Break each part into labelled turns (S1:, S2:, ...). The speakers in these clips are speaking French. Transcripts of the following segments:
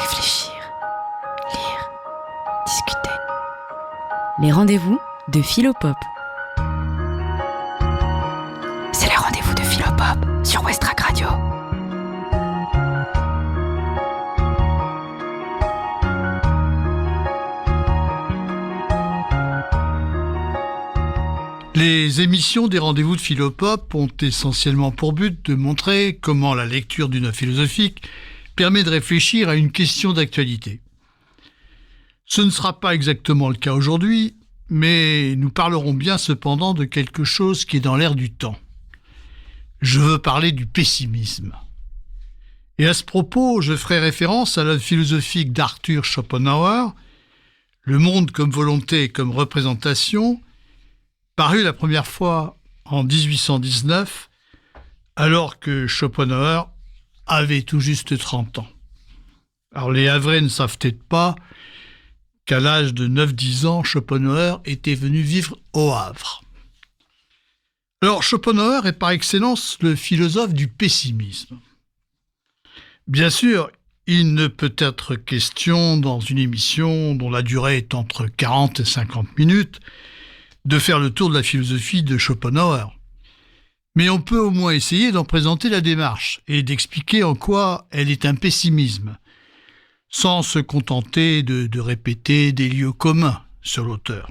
S1: Réfléchir, lire, discuter.
S2: Les rendez-vous de Philopop.
S1: C'est le rendez-vous de Philopop sur Westrack Radio.
S3: Les émissions des rendez-vous de Philopop ont essentiellement pour but de montrer comment la lecture d'une œuvre philosophique permet de réfléchir à une question d'actualité. Ce ne sera pas exactement le cas aujourd'hui, mais nous parlerons bien cependant de quelque chose qui est dans l'air du temps. Je veux parler du pessimisme. Et à ce propos, je ferai référence à l'œuvre philosophique d'Arthur Schopenhauer, Le monde comme volonté et comme représentation, paru la première fois en 1819, alors que Schopenhauer avait tout juste 30 ans. Alors les Havrais ne savent peut-être pas qu'à l'âge de 9-10 ans, Schopenhauer était venu vivre au Havre. Alors Schopenhauer est par excellence le philosophe du pessimisme. Bien sûr, il ne peut être question dans une émission dont la durée est entre 40 et 50 minutes de faire le tour de la philosophie de Schopenhauer. Mais on peut au moins essayer d'en présenter la démarche et d'expliquer en quoi elle est un pessimisme, sans se contenter de répéter des lieux communs sur l'auteur.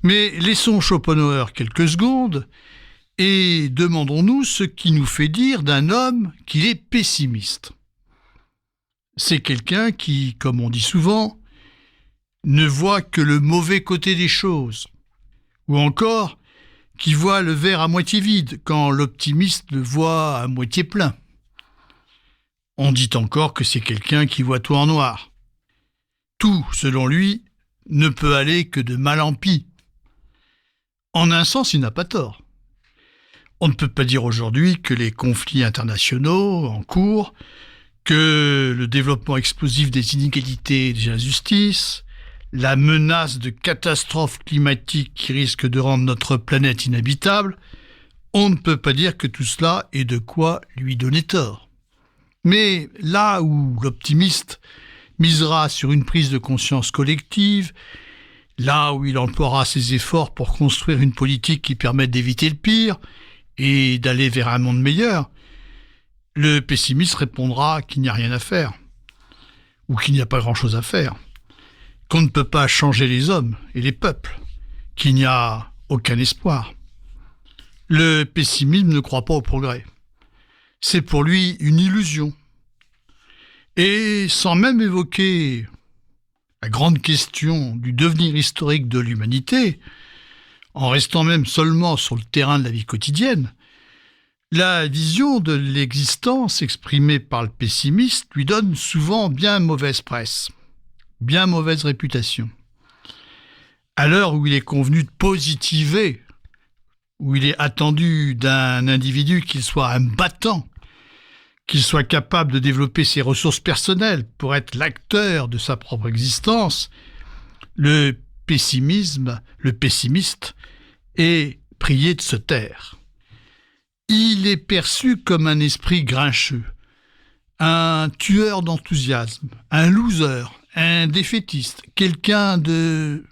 S3: Mais laissons Schopenhauer quelques secondes et demandons-nous ce qui nous fait dire d'un homme qu'il est pessimiste. C'est quelqu'un qui, comme on dit souvent, ne voit que le mauvais côté des choses, ou encore qui voit le verre à moitié vide quand l'optimiste le voit à moitié plein. On dit encore que c'est quelqu'un qui voit tout en noir. Tout, selon lui, ne peut aller que de mal en pis. En un sens, il n'a pas tort. On ne peut pas dire aujourd'hui que les conflits internationaux en cours, que le développement explosif des inégalités et des injustices, la menace de catastrophes climatiques qui risquent de rendre notre planète inhabitable, on ne peut pas dire que tout cela est de quoi lui donner tort. Mais là où l'optimiste misera sur une prise de conscience collective, là où il emploiera ses efforts pour construire une politique qui permette d'éviter le pire et d'aller vers un monde meilleur, le pessimiste répondra qu'il n'y a rien à faire, ou qu'il n'y a pas grand-chose à faire, qu'on ne peut pas changer les hommes et les peuples, qu'il n'y a aucun espoir. Le pessimisme ne croit pas au progrès. C'est pour lui une illusion. Et sans même évoquer la grande question du devenir historique de l'humanité, en restant même seulement sur le terrain de la vie quotidienne, la vision de l'existence exprimée par le pessimiste lui donne souvent bien mauvaise presse, bien mauvaise réputation. À l'heure où il est convenu de positiver, où il est attendu d'un individu qu'il soit un battant, qu'il soit capable de développer ses ressources personnelles pour être l'acteur de sa propre existence, le pessimiste est prié de se taire. Il est perçu comme un esprit grincheux, un tueur d'enthousiasme, un loser, un défaitiste, quelqu'un de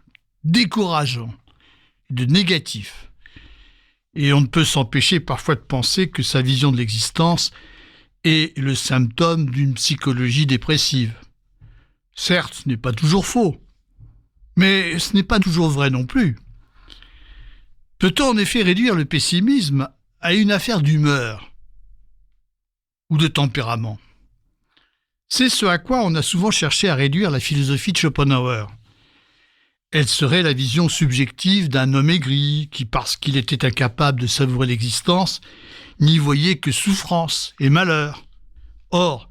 S3: décourageant, de négatif. Et on ne peut s'empêcher parfois de penser que sa vision de l'existence est le symptôme d'une psychologie dépressive. Certes, ce n'est pas toujours faux, mais ce n'est pas toujours vrai non plus. Peut-on en effet réduire le pessimisme à une affaire d'humeur ou de tempérament? C'est ce à quoi on a souvent cherché à réduire la philosophie de Schopenhauer. Elle serait la vision subjective d'un homme aigri qui, parce qu'il était incapable de savourer l'existence, n'y voyait que souffrance et malheur. Or,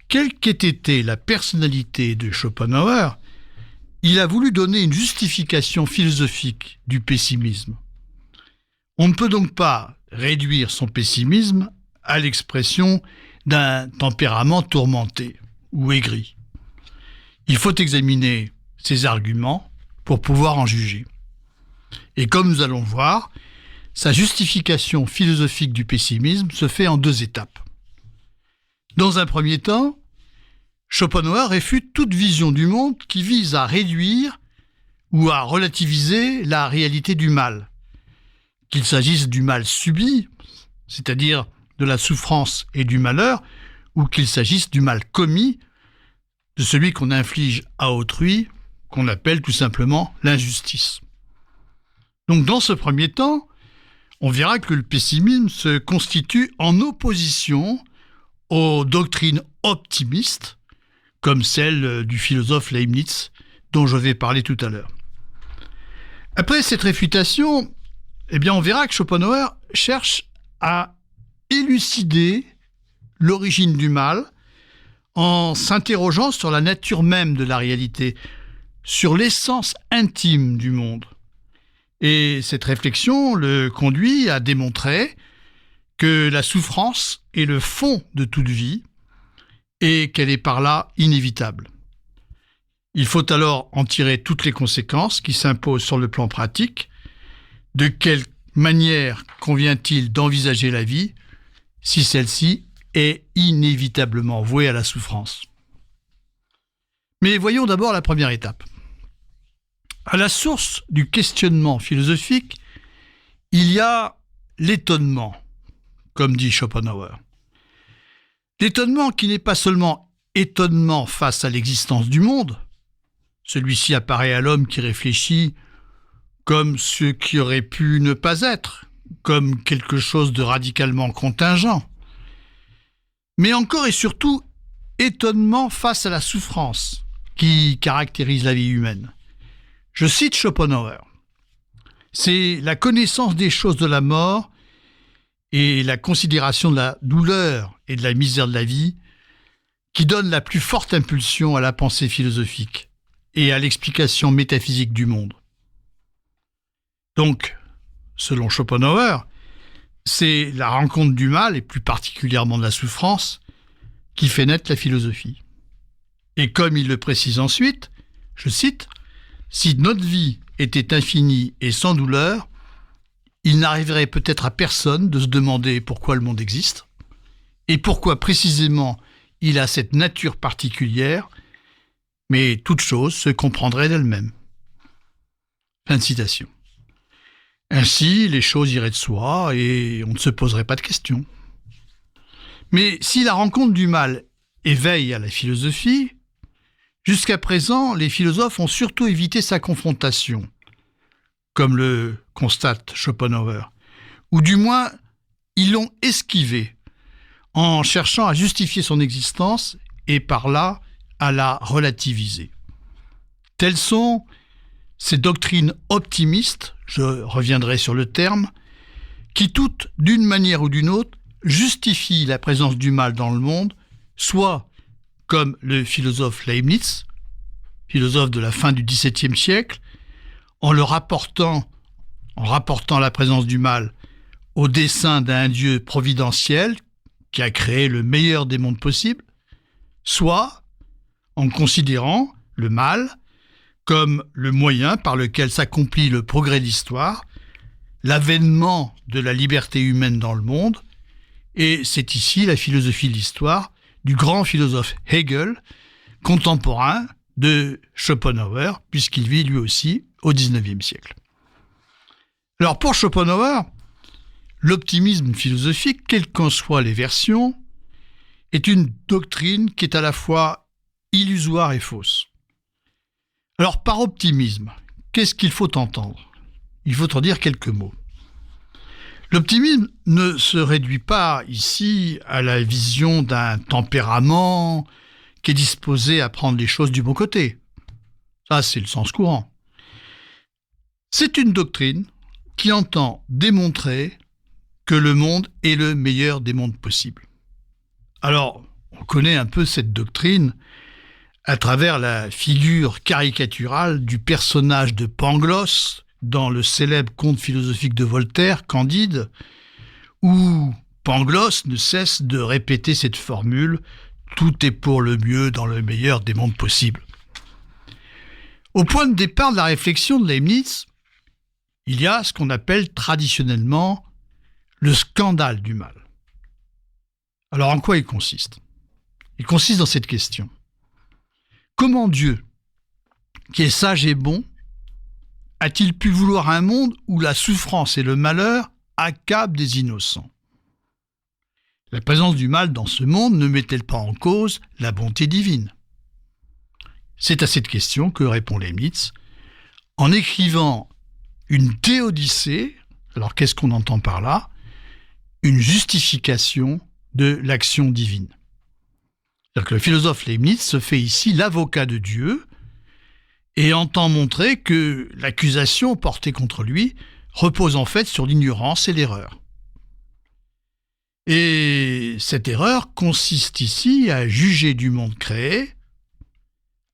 S3: quelle qu'ait été la personnalité de Schopenhauer, il a voulu donner une justification philosophique du pessimisme. On ne peut donc pas réduire son pessimisme à l'expression d'un tempérament tourmenté ou aigri. Il faut examiner ses arguments pour pouvoir en juger. Et comme nous allons le voir, sa justification philosophique du pessimisme se fait en 2 étapes. Dans un premier temps, Schopenhauer réfute toute vision du monde qui vise à réduire ou à relativiser la réalité du mal, qu'il s'agisse du mal subi, c'est-à-dire de la souffrance et du malheur, ou qu'il s'agisse du mal commis, de celui qu'on inflige à autrui, qu'on appelle tout simplement l'injustice. Donc dans ce premier temps, on verra que le pessimisme se constitue en opposition aux doctrines optimistes, comme celle du philosophe Leibniz, dont je vais parler tout à l'heure. Après cette réfutation, on verra que Schopenhauer cherche à élucider l'origine du mal en s'interrogeant sur la nature même de la réalité, sur l'essence intime du monde. Et cette réflexion le conduit à démontrer que la souffrance est le fond de toute vie et qu'elle est par là inévitable. Il faut alors en tirer toutes les conséquences qui s'imposent sur le plan pratique. De quelle manière convient-il d'envisager la vie si celle-ci est inévitablement vouée à la souffrance? Mais voyons d'abord la première étape. À la source du questionnement philosophique, il y a l'étonnement, comme dit Schopenhauer. L'étonnement qui n'est pas seulement étonnement face à l'existence du monde, celui-ci apparaît à l'homme qui réfléchit comme ce qui aurait pu ne pas être, comme quelque chose de radicalement contingent, mais encore et surtout étonnement face à la souffrance qui caractérise la vie humaine. Je cite Schopenhauer. C'est la connaissance des choses de la mort et la considération de la douleur et de la misère de la vie qui donne la plus forte impulsion à la pensée philosophique et à l'explication métaphysique du monde. Donc, selon Schopenhauer, c'est la rencontre du mal, et plus particulièrement de la souffrance, qui fait naître la philosophie. Et comme il le précise ensuite, je cite, « Si notre vie était infinie et sans douleur, il n'arriverait peut-être à personne de se demander pourquoi le monde existe, et pourquoi précisément il a cette nature particulière, mais toute chose se comprendrait d'elle-même. » Fin de citation. Ainsi, les choses iraient de soi et on ne se poserait pas de questions. Mais si la rencontre du mal éveille à la philosophie, jusqu'à présent, les philosophes ont surtout évité sa confrontation, comme le constate Schopenhauer, ou du moins, ils l'ont esquivé, en cherchant à justifier son existence et par là à la relativiser. Telles sont ces doctrines optimistes, je reviendrai sur le terme, qui toutes, d'une manière ou d'une autre, justifient la présence du mal dans le monde, soit comme le philosophe Leibniz, philosophe de la fin du XVIIe siècle, en rapportant la présence du mal au dessein d'un Dieu providentiel qui a créé le meilleur des mondes possibles, soit en considérant le mal comme le moyen par lequel s'accomplit le progrès de l'histoire, l'avènement de la liberté humaine dans le monde, et c'est ici la philosophie de l'histoire du grand philosophe Hegel, contemporain de Schopenhauer, puisqu'il vit lui aussi au XIXe siècle. Alors pour Schopenhauer, l'optimisme philosophique, quelles qu'en soient les versions, est une doctrine qui est à la fois illusoire et fausse. Alors par optimisme, qu'est-ce qu'il faut entendre? Il faut en dire quelques mots. L'optimisme ne se réduit pas ici à la vision d'un tempérament qui est disposé à prendre les choses du bon côté. Ça, c'est le sens courant. C'est une doctrine qui entend démontrer que le monde est le meilleur des mondes possibles. Alors, on connaît un peu cette doctrine à travers la figure caricaturale du personnage de Pangloss dans le célèbre conte philosophique de Voltaire, Candide, où Pangloss ne cesse de répéter cette formule « Tout est pour le mieux dans le meilleur des mondes possibles ». Au point de départ de la réflexion de Leibniz, il y a ce qu'on appelle traditionnellement le scandale du mal. Alors en quoi il consiste? Il consiste dans cette question. Comment Dieu, qui est sage et bon, a-t-il pu vouloir un monde où la souffrance et le malheur accablent des innocents ? La présence du mal dans ce monde ne met-elle pas en cause la bonté divine ? C'est à cette question que répond Leibniz en écrivant une théodicée. Alors qu'est-ce qu'on entend par là ? Une justification de l'action divine. C'est-à-dire que le philosophe Leibniz se fait ici l'avocat de Dieu et entend montrer que l'accusation portée contre lui repose en fait sur l'ignorance et l'erreur. Et cette erreur consiste ici à juger du monde créé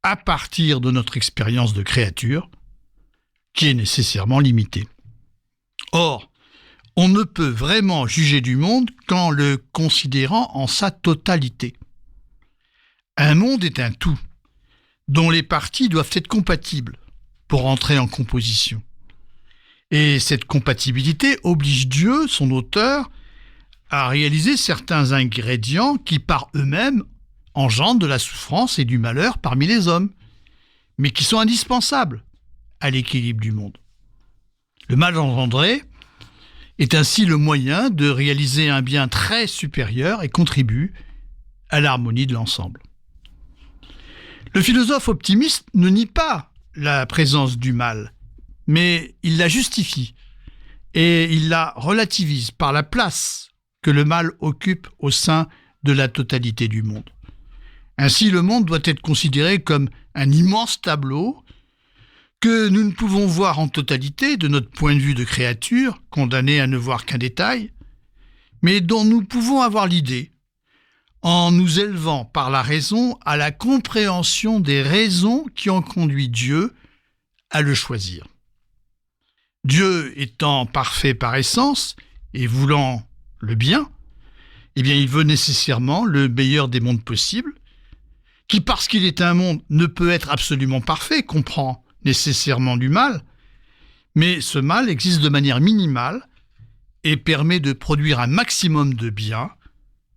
S3: à partir de notre expérience de créature, qui est nécessairement limitée. Or, on ne peut vraiment juger du monde qu'en le considérant en sa totalité. Un monde est un tout, dont les parties doivent être compatibles pour entrer en composition. Et cette compatibilité oblige Dieu, son auteur, à réaliser certains ingrédients qui par eux-mêmes engendrent de la souffrance et du malheur parmi les hommes, mais qui sont indispensables à l'équilibre du monde. Le mal engendré est ainsi le moyen de réaliser un bien très supérieur et contribue à l'harmonie de l'ensemble. Le philosophe optimiste ne nie pas la présence du mal, mais il la justifie et il la relativise par la place que le mal occupe au sein de la totalité du monde. Ainsi, le monde doit être considéré comme un immense tableau que nous ne pouvons voir en totalité de notre point de vue de créature, condamné à ne voir qu'un détail, mais dont nous pouvons avoir l'idée en nous élevant par la raison à la compréhension des raisons qui ont conduit Dieu à le choisir. Dieu étant parfait par essence et voulant le bien, eh bien il veut nécessairement le meilleur des mondes possibles, qui parce qu'il est un monde ne peut être absolument parfait, comprend nécessairement du mal, mais ce mal existe de manière minimale et permet de produire un maximum de bien,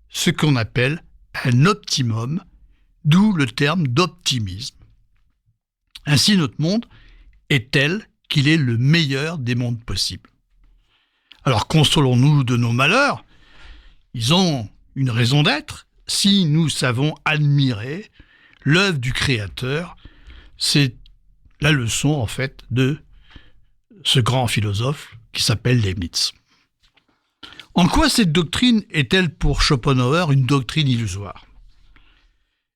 S3: ce qu'on appelle un optimum, d'où le terme d'optimisme. Ainsi, notre monde est tel qu'il est le meilleur des mondes possibles. Alors consolons-nous de nos malheurs, ils ont une raison d'être si nous savons admirer l'œuvre du Créateur. C'est la leçon en fait de ce grand philosophe qui s'appelle Leibniz. En quoi cette doctrine est-elle pour Schopenhauer une doctrine illusoire ?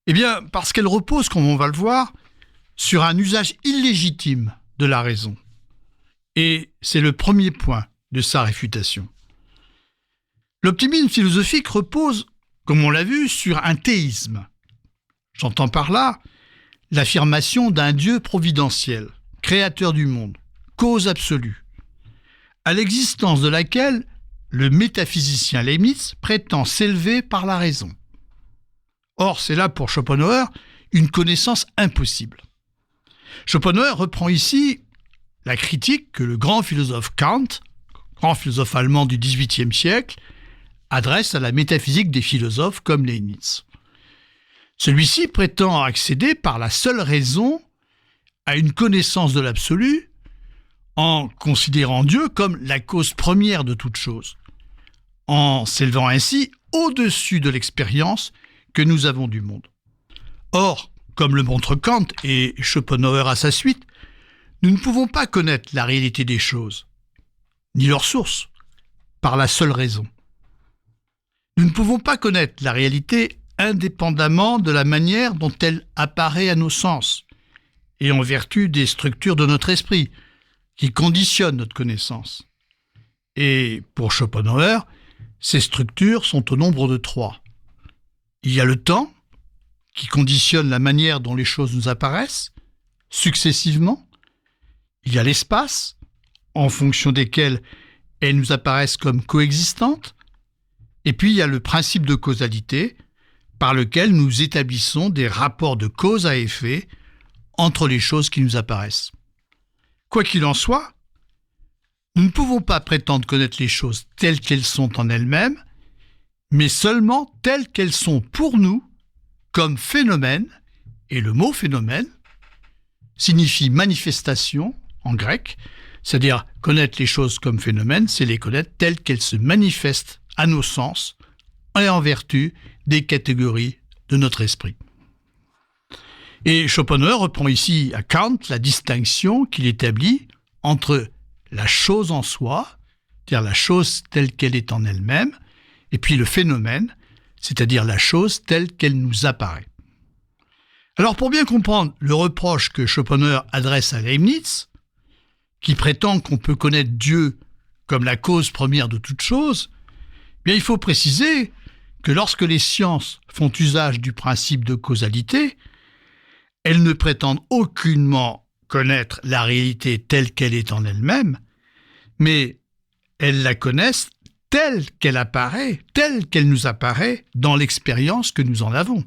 S3: Eh bien, parce qu'elle repose, comme on va le voir, sur un usage illégitime de la raison. Et c'est le premier point de sa réfutation. L'optimisme philosophique repose, comme on l'a vu, sur un théisme. J'entends par là l'affirmation d'un Dieu providentiel, créateur du monde, cause absolue, à l'existence de laquelle le métaphysicien Leibniz prétend s'élever par la raison. Or, c'est là pour Schopenhauer une connaissance impossible. Schopenhauer reprend ici la critique que le grand philosophe Kant, grand philosophe allemand du XVIIIe siècle, adresse à la métaphysique des philosophes comme Leibniz. Celui-ci prétend accéder par la seule raison à une connaissance de l'absolu en considérant Dieu comme la cause première de toute chose, en s'élevant ainsi au-dessus de l'expérience que nous avons du monde. Or, comme le montre Kant et Schopenhauer à sa suite, nous ne pouvons pas connaître la réalité des choses, ni leur source, par la seule raison. Nous ne pouvons pas connaître la réalité indépendamment de la manière dont elle apparaît à nos sens, et en vertu des structures de notre esprit, qui conditionnent notre connaissance. Et pour Schopenhauer, ces structures sont au nombre de 3. Il y a le temps, qui conditionne la manière dont les choses nous apparaissent, successivement. Il y a l'espace, en fonction desquels elles nous apparaissent comme coexistantes. Et puis il y a le principe de causalité, par lequel nous établissons des rapports de cause à effet entre les choses qui nous apparaissent. Quoi qu'il en soit, nous ne pouvons pas prétendre connaître les choses telles qu'elles sont en elles-mêmes, mais seulement telles qu'elles sont pour nous, comme phénomènes Et le mot phénomène signifie manifestation en grec, c'est-à-dire connaître les choses comme phénomènes, c'est les connaître telles qu'elles se manifestent à nos sens et en vertu des catégories de notre esprit. Et Schopenhauer reprend ici à Kant la distinction qu'il établit entre la chose en soi, c'est-à-dire la chose telle qu'elle est en elle-même, et puis le phénomène, c'est-à-dire la chose telle qu'elle nous apparaît. Alors pour bien comprendre le reproche que Schopenhauer adresse à Leibniz, qui prétend qu'on peut connaître Dieu comme la cause première de toute chose, bien il faut préciser que lorsque les sciences font usage du principe de causalité, elles ne prétendent aucunement connaître la réalité telle qu'elle est en elle-même, mais elles la connaissent telle qu'elle apparaît, telle qu'elle nous apparaît dans l'expérience que nous en avons,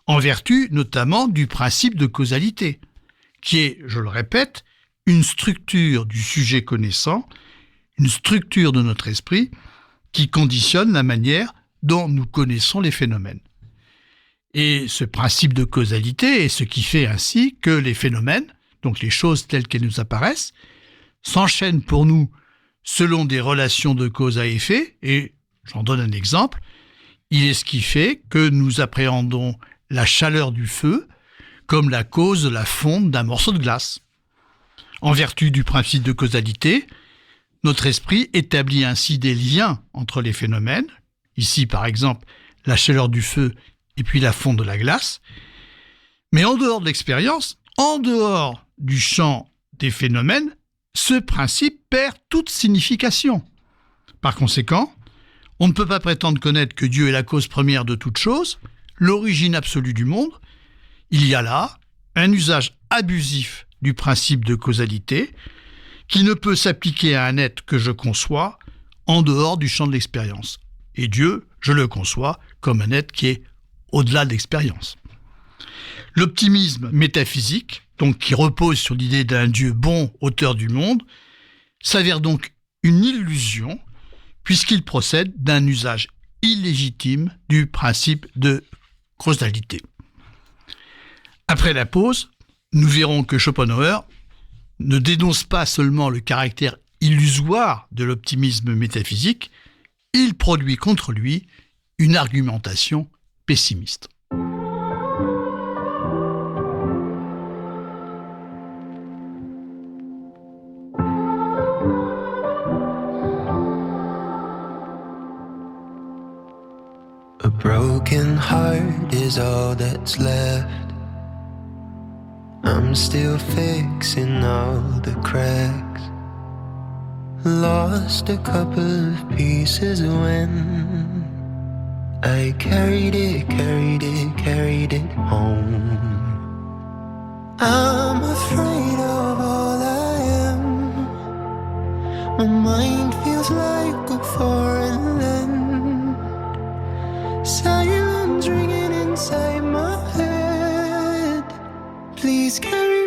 S3: en vertu notamment du principe de causalité, qui est, je le répète, une structure du sujet connaissant, une structure de notre esprit qui conditionne la manière dont nous connaissons les phénomènes. Et ce principe de causalité est ce qui fait ainsi que les phénomènes, donc les choses telles qu'elles nous apparaissent, s'enchaînent pour nous selon des relations de cause à effet, et j'en donne un exemple, il est ce qui fait que nous appréhendons la chaleur du feu comme la cause de la fonte d'un morceau de glace. En vertu du principe de causalité, notre esprit établit ainsi des liens entre les phénomènes, ici par exemple la chaleur du feu et puis la fonte de la glace, mais en dehors de l'expérience, en dehors du champ des phénomènes, ce principe perd toute signification. Par conséquent, on ne peut pas prétendre connaître que Dieu est la cause première de toute chose, l'origine absolue du monde. Il y a là un usage abusif du principe de causalité qui ne peut s'appliquer à un être que je conçois en dehors du champ de l'expérience. Et Dieu, je le conçois comme un être qui est au-delà de l'expérience. L'optimisme métaphysique, donc qui repose sur l'idée d'un Dieu bon, auteur du monde, s'avère donc une illusion puisqu'il procède d'un usage illégitime du principe de causalité. Après la pause, nous verrons que Schopenhauer ne dénonce pas seulement le caractère illusoire de l'optimisme métaphysique, il produit contre lui une argumentation pessimiste.
S4: A broken heart is all that's left. I'm still fixing all the cracks. Lost a couple of pieces when I carried it home. I'm afraid of all I am. My mind feels like a foreign land. Silence ringing inside my head. Please carry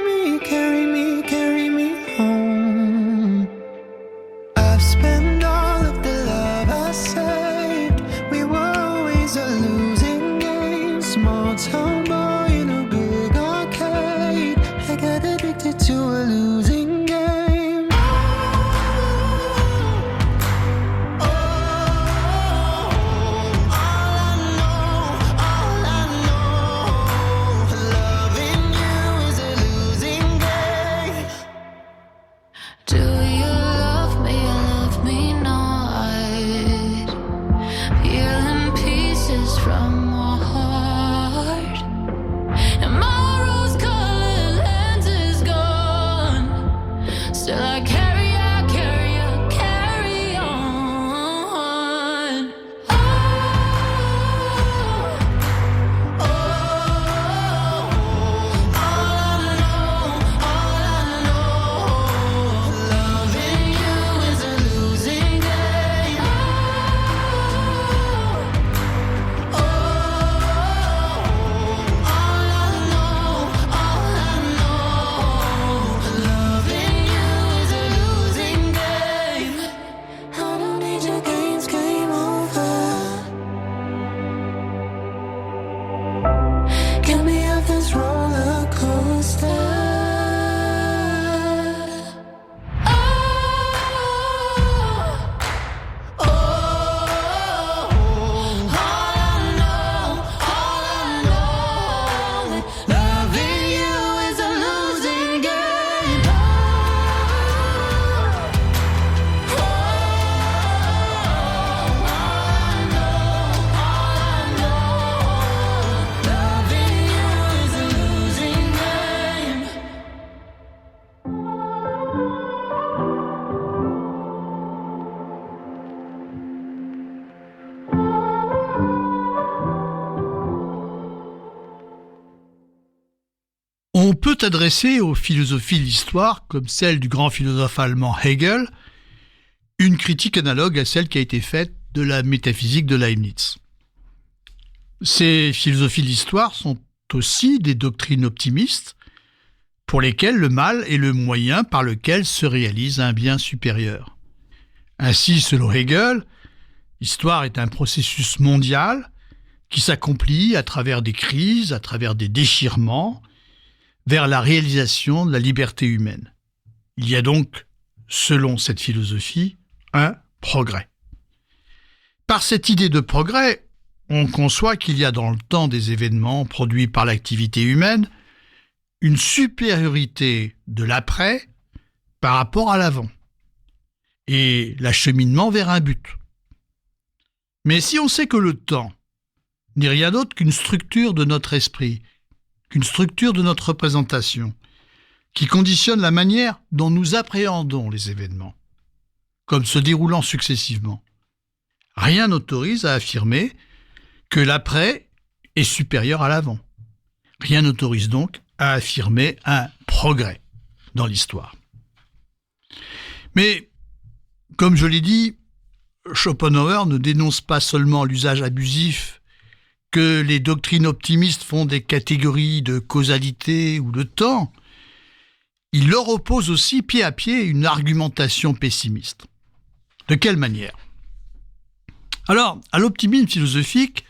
S4: me home. I've spent all of the love I saved. We were always a losing game. Small town boy in a big arcade. I got addicted to a losing game. Oh,
S3: peut adresser aux philosophies de l'histoire, comme celle du grand philosophe allemand Hegel, une critique analogue à celle qui a été faite de la métaphysique de Leibniz. Ces philosophies de l'histoire sont aussi des doctrines optimistes pour lesquelles le mal est le moyen par lequel se réalise un bien supérieur. Ainsi, selon Hegel, l'histoire est un processus mondial qui s'accomplit à travers des crises, à travers des déchirements, vers la réalisation de la liberté humaine. Il y a donc, selon cette philosophie, un progrès. Par cette idée de progrès, on conçoit qu'il y a dans le temps des événements produits par l'activité humaine une supériorité de l'après par rapport à l'avant et l'acheminement vers un but. Mais si on sait que le temps n'est rien d'autre qu'une structure de notre esprit, qu'une structure de notre représentation, qui conditionne la manière dont nous appréhendons les événements, comme se déroulant successivement, rien n'autorise à affirmer que l'après est supérieur à l'avant. Rien n'autorise donc à affirmer un progrès dans l'histoire. Mais, comme je l'ai dit, Schopenhauer ne dénonce pas seulement l'usage abusif que les doctrines optimistes font des catégories de causalité ou de temps. Il leur oppose aussi pied à pied une argumentation pessimiste. De quelle manière ? Alors, à l'optimisme philosophique,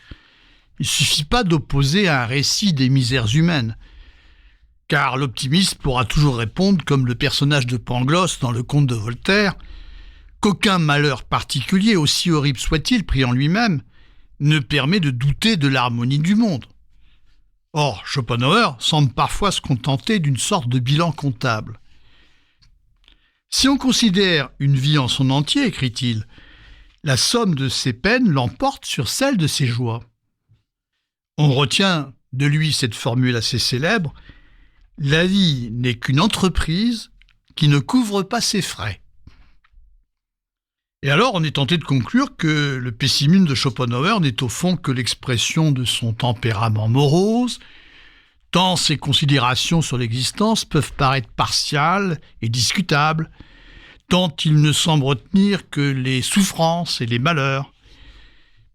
S3: il ne suffit pas d'opposer un récit des misères humaines, car l'optimiste pourra toujours répondre, comme le personnage de Pangloss dans le conte de Voltaire, qu'aucun malheur particulier, aussi horrible soit-il pris en lui-même, ne permet de douter de l'harmonie du monde. Or, Schopenhauer semble parfois se contenter d'une sorte de bilan comptable. Si on considère une vie en son entier, écrit-il, la somme de ses peines l'emporte sur celle de ses joies. On retient de lui cette formule assez célèbre, « La vie n'est qu'une entreprise qui ne couvre pas ses frais ». Et alors, on est tenté de conclure que le pessimisme de Schopenhauer n'est au fond que l'expression de son tempérament morose, tant ses considérations sur l'existence peuvent paraître partiales et discutables, tant il ne semble retenir que les souffrances et les malheurs.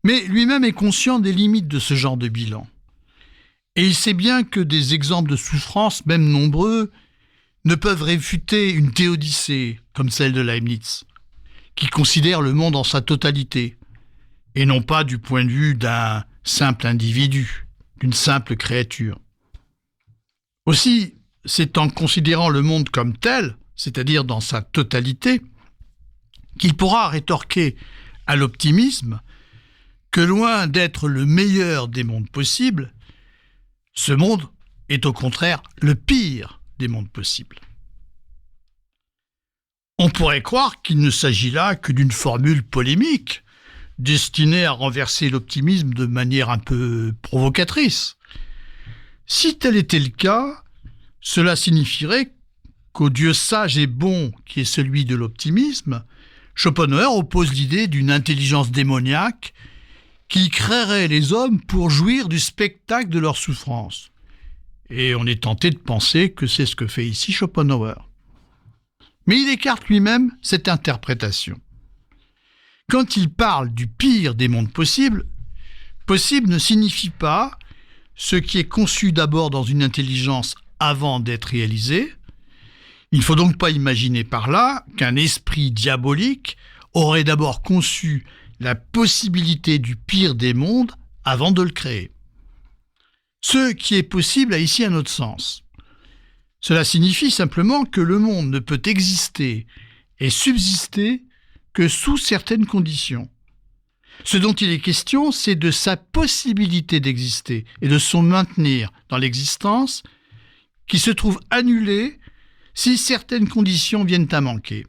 S3: Mais lui-même est conscient des limites de ce genre de bilan. Et il sait bien que des exemples de souffrance, même nombreux, ne peuvent réfuter une théodicée comme celle de Leibniz, qui considère le monde en sa totalité, et non pas du point de vue d'un simple individu, d'une simple créature. Aussi, c'est en considérant le monde comme tel, c'est-à-dire dans sa totalité, qu'il pourra rétorquer à l'optimisme que loin d'être le meilleur des mondes possibles, ce monde est au contraire le pire des mondes possibles. On pourrait croire qu'il ne s'agit là que d'une formule polémique, destinée à renverser l'optimisme de manière un peu provocatrice. Si tel était le cas, cela signifierait qu'au Dieu sage et bon qui est celui de l'optimisme, Schopenhauer oppose l'idée d'une intelligence démoniaque qui créerait les hommes pour jouir du spectacle de leur souffrance. Et on est tenté de penser que c'est ce que fait ici Schopenhauer. Mais il écarte lui-même cette interprétation. Quand il parle du pire des mondes possibles, possible ne signifie pas ce qui est conçu d'abord dans une intelligence avant d'être réalisé. Il ne faut donc pas imaginer par là qu'un esprit diabolique aurait d'abord conçu la possibilité du pire des mondes avant de le créer. Ce qui est possible a ici un autre sens. Cela signifie simplement que le monde ne peut exister et subsister que sous certaines conditions. Ce dont il est question, c'est de sa possibilité d'exister et de son maintenir dans l'existence qui se trouve annulée si certaines conditions viennent à manquer.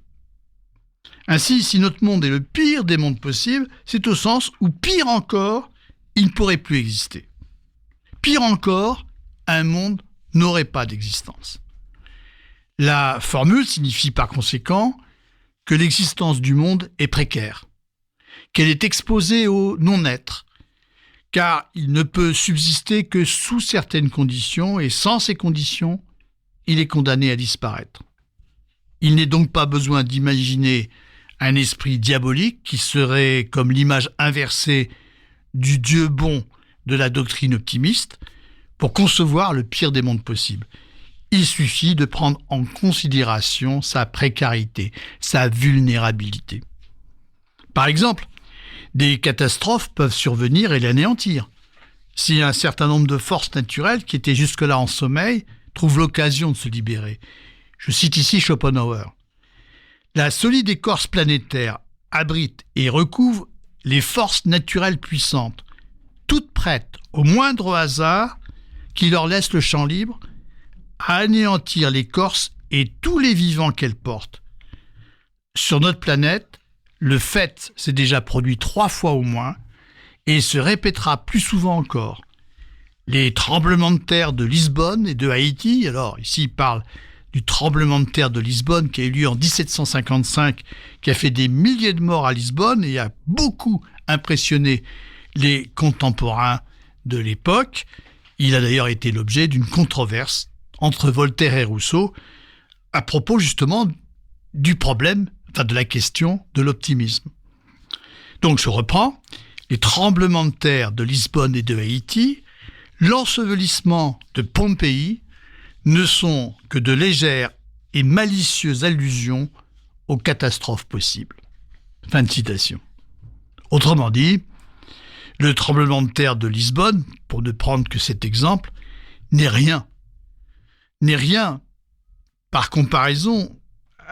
S3: Ainsi, si notre monde est le pire des mondes possibles, c'est au sens où, pire encore, il ne pourrait plus exister. Pire encore, un monde n'aurait pas d'existence. La formule signifie par conséquent que l'existence du monde est précaire, qu'elle est exposée au non-être, car il ne peut subsister que sous certaines conditions, et sans ces conditions, il est condamné à disparaître. Il n'est donc pas besoin d'imaginer un esprit diabolique qui serait comme l'image inversée du Dieu bon de la doctrine optimiste pour concevoir le pire des mondes possibles. Il suffit de prendre en considération sa précarité, sa vulnérabilité. Par exemple, des catastrophes peuvent survenir et l'anéantir. Si un certain nombre de forces naturelles qui étaient jusque-là en sommeil trouvent l'occasion de se libérer. Je cite ici Schopenhauer. La solide écorce planétaire abrite et recouvre les forces naturelles puissantes, toutes prêtes, au moindre hasard, qui leur laisse le champ libre, à anéantir l'écorce et tous les vivants qu'elle porte. Sur notre planète, le fait s'est déjà produit 3 fois au moins et se répétera plus souvent encore. Les tremblements de terre de Lisbonne et de Haïti, alors ici il parle du tremblement de terre de Lisbonne qui a eu lieu en 1755, qui a fait des milliers de morts à Lisbonne et a beaucoup impressionné les contemporains de l'époque. Il a d'ailleurs été l'objet d'une controverse entre Voltaire et Rousseau à propos justement du problème, de la question de l'optimisme. Donc je reprends, les tremblements de terre de Lisbonne et de Haïti, l'ensevelissement de Pompéi ne sont que de légères et malicieuses allusions aux catastrophes possibles. Fin de citation. Autrement dit, le tremblement de terre de Lisbonne, pour ne prendre que cet exemple, n'est rien par comparaison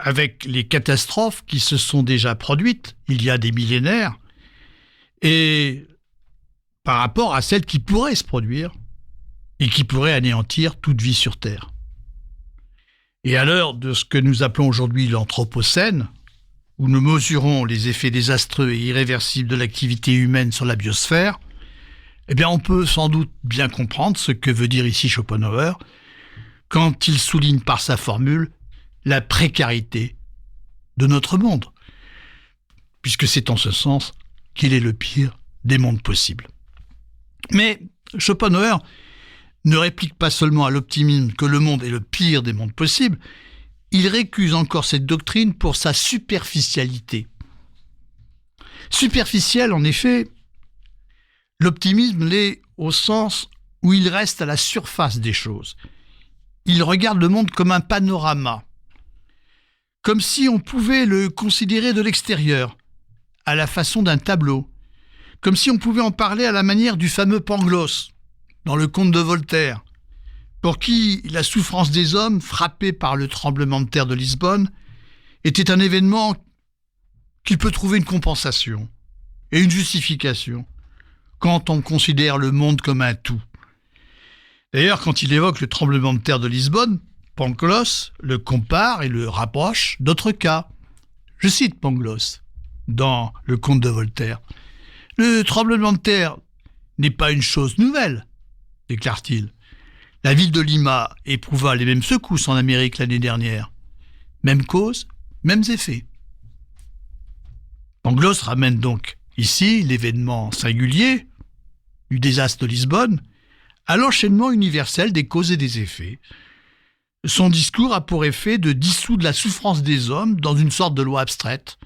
S3: avec les catastrophes qui se sont déjà produites il y a des millénaires et par rapport à celles qui pourraient se produire et qui pourraient anéantir toute vie sur Terre. Et à l'heure de ce que nous appelons aujourd'hui l'Anthropocène, où nous mesurons les effets désastreux et irréversibles de l'activité humaine sur la biosphère, eh bien on peut sans doute bien comprendre ce que veut dire ici Schopenhauer quand il souligne par sa formule la précarité de notre monde, puisque c'est en ce sens qu'il est le pire des mondes possibles. Mais Schopenhauer ne réplique pas seulement à l'optimisme que le monde est le pire des mondes possibles, il récuse encore cette doctrine pour sa superficialité. Superficiel, en effet, l'optimisme l'est au sens où il reste à la surface des choses. Il regarde le monde comme un panorama, comme si on pouvait le considérer de l'extérieur, à la façon d'un tableau, comme si on pouvait en parler à la manière du fameux Pangloss, dans le conte de Voltaire, pour qui la souffrance des hommes, frappés par le tremblement de terre de Lisbonne, était un événement qui peut trouver une compensation et une justification quand on considère le monde comme un tout. D'ailleurs, quand il évoque le tremblement de terre de Lisbonne, Pangloss le compare et le rapproche d'autres cas. Je cite Pangloss dans le conte de Voltaire. « Le tremblement de terre n'est pas une chose nouvelle, déclare-t-il. La ville de Lima éprouva les mêmes secousses en Amérique l'année dernière. Même cause, mêmes effets. » Pangloss ramène donc ici l'événement singulier du désastre de Lisbonne à l'enchaînement universel des causes et des effets. Son discours a pour effet de dissoudre la souffrance des hommes dans une sorte de loi abstraite.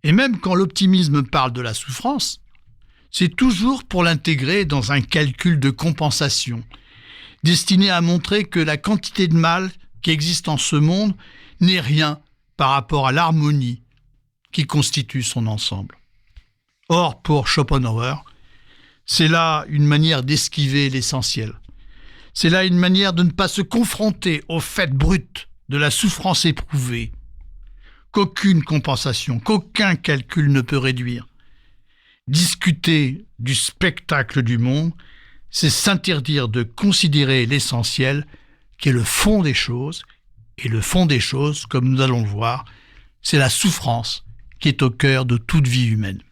S3: Et même quand l'optimisme parle de la souffrance, c'est toujours pour l'intégrer dans un calcul de compensation, destiné à montrer que la quantité de mal qui existe en ce monde n'est rien par rapport à l'harmonie qui constitue son ensemble. Or, pour Schopenhauer, c'est là une manière d'esquiver l'essentiel. C'est là une manière de ne pas se confronter au fait brut de la souffrance éprouvée, qu'aucune compensation, qu'aucun calcul ne peut réduire. Discuter du spectacle du monde, c'est s'interdire de considérer l'essentiel qui est le fond des choses. Et le fond des choses, comme nous allons le voir, c'est la souffrance qui est au cœur de toute vie humaine.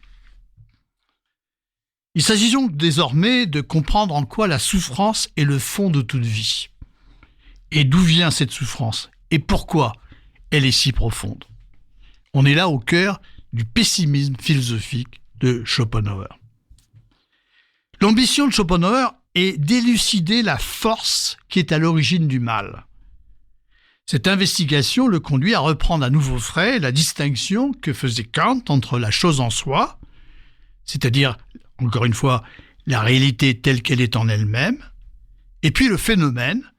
S3: Il s'agit donc désormais de comprendre en quoi la souffrance est le fond de toute vie. Et d'où vient cette souffrance et pourquoi elle est si profonde. On est là au cœur du pessimisme philosophique de Schopenhauer. L'ambition de Schopenhauer est d'élucider la force qui est à l'origine du mal. Cette investigation le conduit à reprendre à nouveau frais la distinction que faisait Kant entre la chose en soi, c'est-à-dire, encore une fois, la réalité telle qu'elle est en elle-même, et puis le phénomène,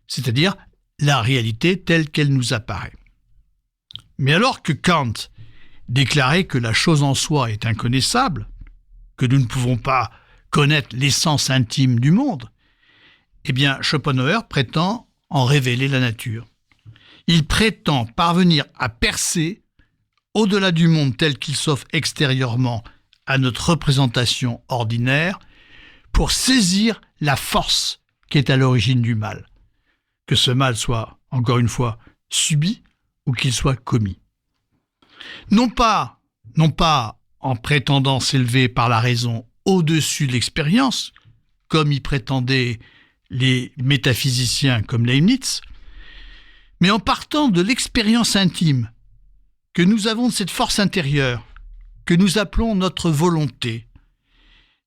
S3: c'est-à-dire la réalité telle qu'elle nous apparaît. Mais alors que Kant déclarait que la chose en soi est inconnaissable, que nous ne pouvons pas connaître l'essence intime du monde, eh bien Schopenhauer prétend en révéler la nature. Il prétend parvenir à percer au-delà du monde tel qu'il s'offre extérieurement à notre représentation ordinaire pour saisir la force qui est à l'origine du mal, que ce mal soit, encore une fois, subi ou qu'il soit commis. Non pas en prétendant s'élever par la raison au-dessus de l'expérience, comme y prétendaient les métaphysiciens comme Leibniz, mais en partant de l'expérience intime que nous avons de cette force intérieure, que nous appelons notre volonté,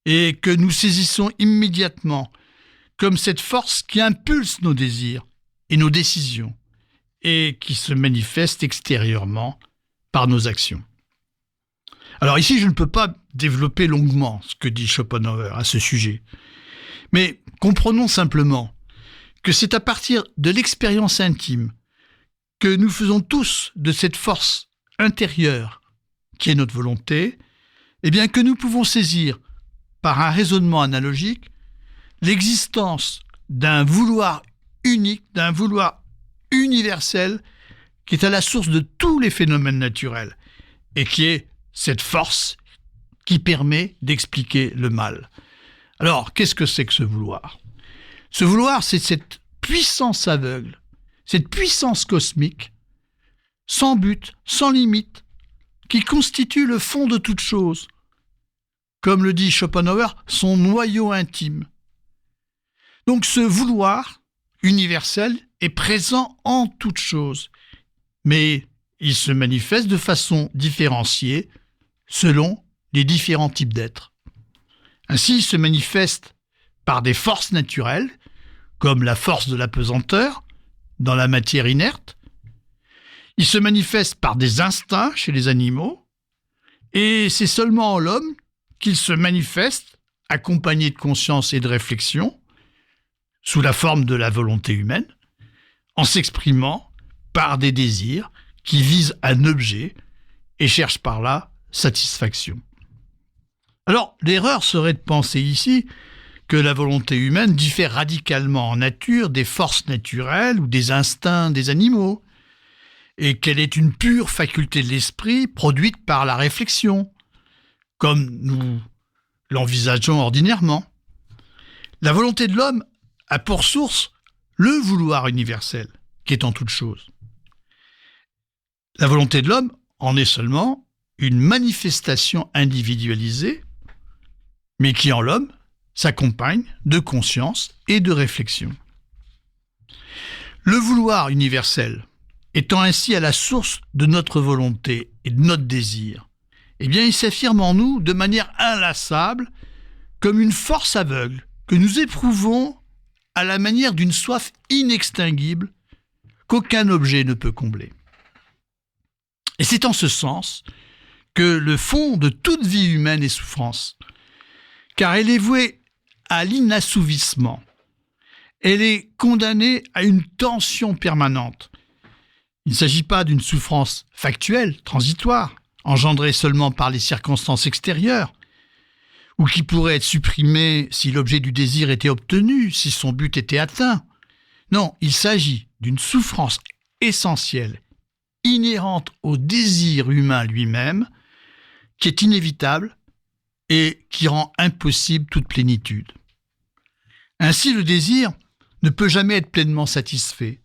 S3: et que nous saisissons immédiatement comme cette force qui impulse nos désirs et nos décisions, et qui se manifeste extérieurement par nos actions. Alors ici, je ne peux pas développer longuement ce que dit Schopenhauer à ce sujet, mais comprenons simplement que c'est à partir de l'expérience intime que nous faisons tous de cette force intérieure qui est notre volonté, eh bien que nous pouvons saisir par un raisonnement analogique l'existence d'un vouloir unique, d'un vouloir universel qui est à la source de tous les phénomènes naturels et qui est cette force qui permet d'expliquer le mal. Alors, qu'est-ce que c'est que ce vouloir ? Ce vouloir, c'est cette puissance aveugle, cette puissance cosmique, sans but, sans limite, qui constitue le fond de toute chose, comme le dit Schopenhauer, son noyau intime. Donc ce vouloir universel est présent en toute chose, mais il se manifeste de façon différenciée selon les différents types d'êtres. Ainsi, il se manifeste par des forces naturelles, comme la force de la pesanteur dans la matière inerte. Il se manifeste par des instincts chez les animaux, et c'est seulement en l'homme qu'il se manifeste, accompagné de conscience et de réflexion, sous la forme de la volonté humaine, en s'exprimant par des désirs qui visent un objet et cherchent par là satisfaction. Alors, l'erreur serait de penser ici que la volonté humaine diffère radicalement en nature des forces naturelles ou des instincts des animaux, et qu'elle est une pure faculté de l'esprit produite par la réflexion, comme nous l'envisageons ordinairement. La volonté de l'homme a pour source le vouloir universel, qui est en toute chose. La volonté de l'homme en est seulement une manifestation individualisée, mais qui en l'homme s'accompagne de conscience et de réflexion. Le vouloir universel, étant ainsi à la source de notre volonté et de notre désir, eh bien, il s'affirme en nous de manière inlassable comme une force aveugle que nous éprouvons à la manière d'une soif inextinguible qu'aucun objet ne peut combler. Et c'est en ce sens que le fond de toute vie humaine est souffrance, car elle est vouée à l'inassouvissement. Elle est condamnée à une tension permanente. Il ne s'agit pas d'une souffrance factuelle, transitoire, engendrée seulement par les circonstances extérieures, ou qui pourrait être supprimée si l'objet du désir était obtenu, si son but était atteint. Non, il s'agit d'une souffrance essentielle, inhérente au désir humain lui-même, qui est inévitable et qui rend impossible toute plénitude. Ainsi, le désir ne peut jamais être pleinement satisfait.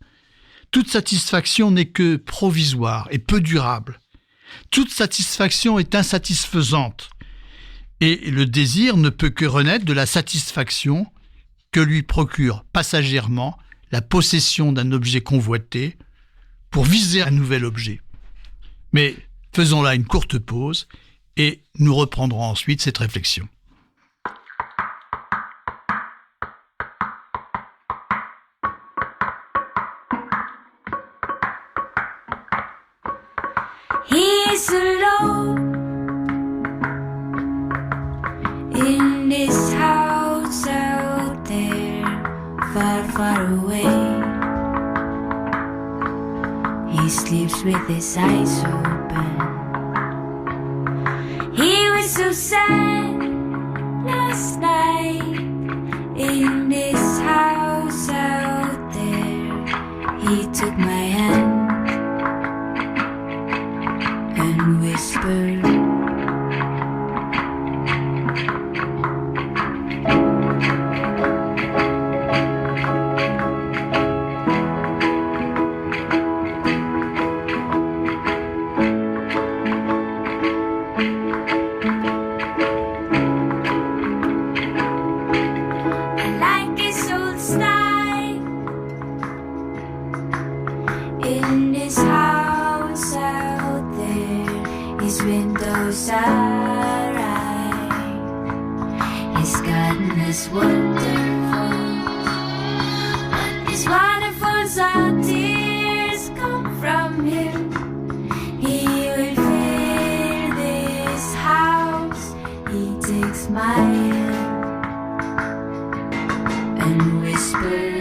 S3: Toute satisfaction n'est que provisoire et peu durable. Toute satisfaction est insatisfaisante. Et le désir ne peut que renaître de la satisfaction que lui procure passagèrement la possession d'un objet convoité pour viser un nouvel objet. Mais faisons là une courte pause et nous reprendrons ensuite cette réflexion.
S5: was alone in this house out there, far, far away. He sleeps with his eyes open. He was so sad last night in this house out there. He took my hand and whispered, in this house out there, his windows are right. His garden is wonderful, but these waterfalls are tears come from him. He will fill this house. He takes my hand and whispers,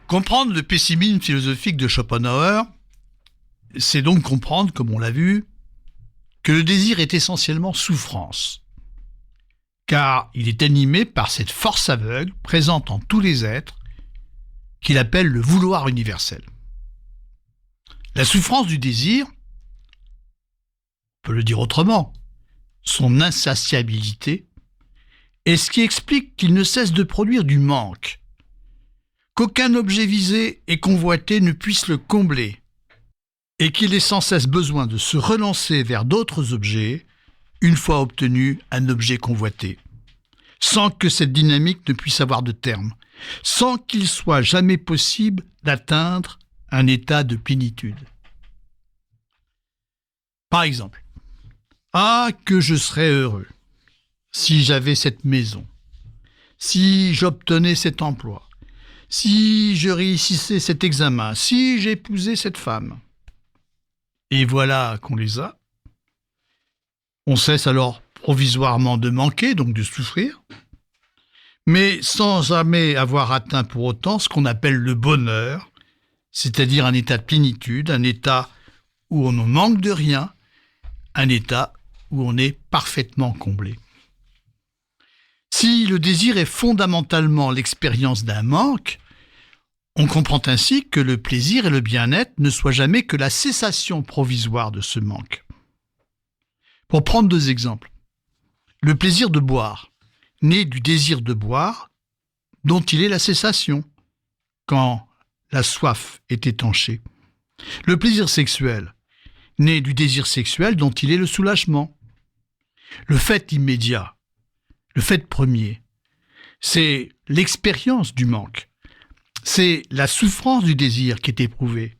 S3: Comprendre le pessimisme philosophique de Schopenhauer, c'est donc comprendre, comme on l'a vu, que le désir est essentiellement souffrance, car il est animé par cette force aveugle présente en tous les êtres qu'il appelle le vouloir universel. La souffrance du désir, on peut le dire autrement, son insatiabilité, est ce qui explique qu'il ne cesse de produire du manque, qu'aucun objet visé et convoité ne puisse le combler, et qu'il ait sans cesse besoin de se relancer vers d'autres objets une fois obtenu un objet convoité, sans que cette dynamique ne puisse avoir de terme, sans qu'il soit jamais possible d'atteindre un état de plénitude. Par exemple, « Ah, que je serais heureux si j'avais cette maison, si j'obtenais cet emploi, si je réussissais cet examen, si j'épousais cette femme. » Et voilà qu'on les a. On cesse alors provisoirement de manquer, donc de souffrir, mais sans jamais avoir atteint pour autant ce qu'on appelle le bonheur, c'est-à-dire un état de plénitude, un état où on ne manque de rien, un état où on est parfaitement comblé. Si le désir est fondamentalement l'expérience d'un manque, on comprend ainsi que le plaisir et le bien-être ne soient jamais que la cessation provisoire de ce manque. Pour prendre deux exemples, le plaisir de boire né du désir de boire, dont il est la cessation, quand la soif est étanchée. Le plaisir sexuel, né du désir sexuel dont il est le soulagement. Le fait immédiat, le fait premier, c'est l'expérience du manque. C'est la souffrance du désir qui est éprouvée.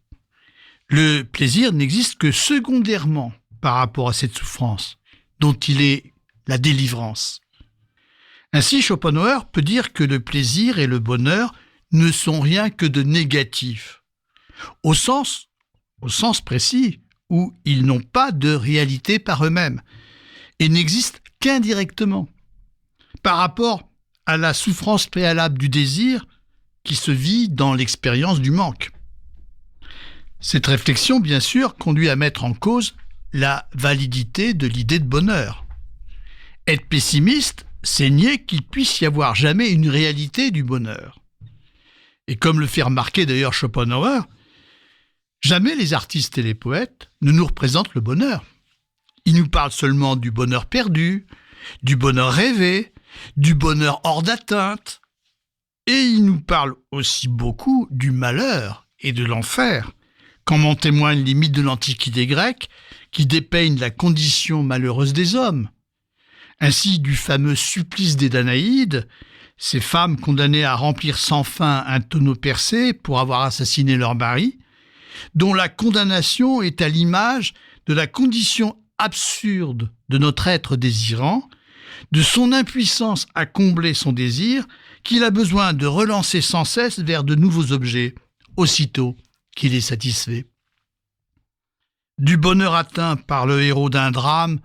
S3: Le plaisir n'existe que secondairement par rapport à cette souffrance, dont il est la délivrance. Ainsi, Schopenhauer peut dire que le plaisir et le bonheur ne sont rien que de négatif, au sens précis où ils n'ont pas de réalité par eux-mêmes et n'existent qu'indirectement, par rapport à la souffrance préalable du désir qui se vit dans l'expérience du manque. Cette réflexion, bien sûr, conduit à mettre en cause la validité de l'idée de bonheur. Être pessimiste, c'est nier qu'il puisse y avoir jamais une réalité du bonheur. Et comme le fait remarquer d'ailleurs Schopenhauer, jamais les artistes et les poètes ne nous représentent le bonheur. Ils nous parlent seulement du bonheur perdu, du bonheur rêvé, du bonheur hors d'atteinte. Et ils nous parlent aussi beaucoup du malheur et de l'enfer, comme en témoignent les mythes de l'Antiquité grecque qui dépeignent la condition malheureuse des hommes. Ainsi du fameux supplice des Danaïdes, ces femmes condamnées à remplir sans fin un tonneau percé pour avoir assassiné leur mari, dont la condamnation est à l'image de la condition absurde de notre être désirant, de son impuissance à combler son désir, qu'il a besoin de relancer sans cesse vers de nouveaux objets, aussitôt qu'il est satisfait. Du bonheur atteint par le héros d'un drame,